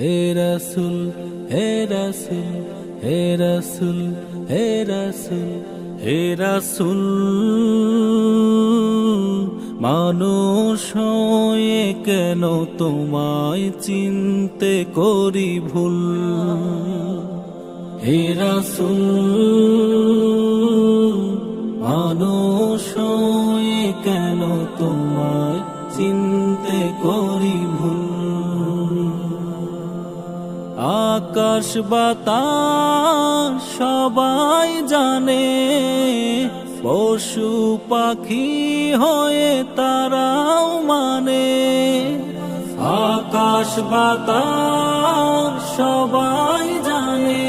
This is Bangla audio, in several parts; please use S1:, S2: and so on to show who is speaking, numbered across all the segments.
S1: হে রাসূল হে রাসূল হে রাসূল হে রাসূল হে রাসূল মানুষ হয়ে কেন তোমায় চিনতে করি ভুল হে রাসূল মানুষ হয়ে কেন তোমায় চিনতে করি ভুল আকাশ বাতাস সবাই জানে পশু পাখি হয়ে তারাও মানে আকাশ বাতাস সবাই জানে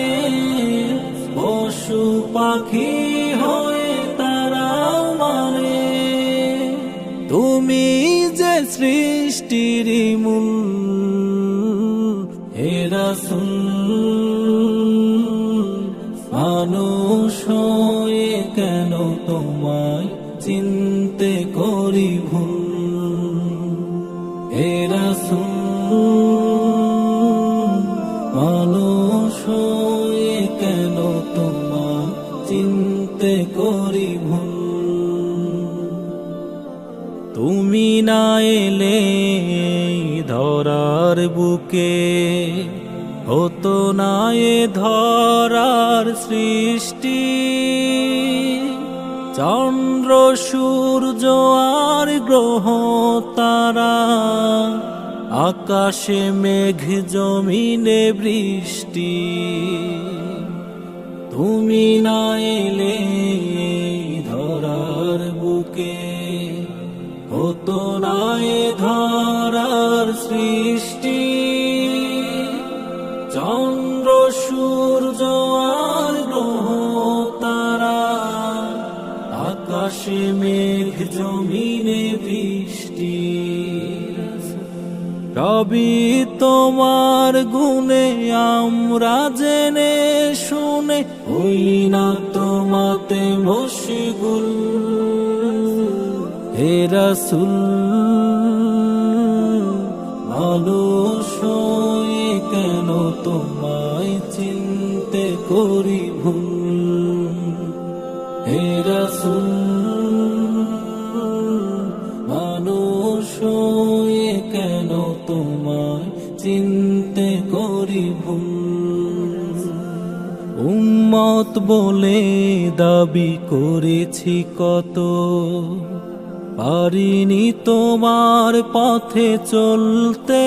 S1: পশু পাখি হয়ে তারাও মানে তুমি যে সৃষ্টির মূল হে রাসূল মানুষ হয়ে কেন তোমায় চিনতে করি ভুল হে রাসূল মানুষ হয়ে কেন তোমায় চিনতে করি ভুল তুমি না এলে ধরার বুকে হতো না এ ধরার সৃষ্টি চন্দ্র সূর্য আর গ্রহ তারা আকাশে মেঘ জমিনে বৃষ্টি তুমি না এলে ধরার বুকে হতো না এ ধরার সৃষ্টি চন্দ্র সূর্য আর গ্রহ তারা আকাশে মেঘ জমিনে বৃষ্টি রবি তোমার গুণে আমরা জেনে শুনে হই না তোমাতে মশগুল হে রাসূল মানুষ হয়ে কেন তোমায় চিনতে করি ভুল হে রাসূল মানুষ হয়ে কেন তোমায় চিনতে করি ভুল উম্মত বলে দাবি করেছি কত পারিনি তোমার পথে চলতে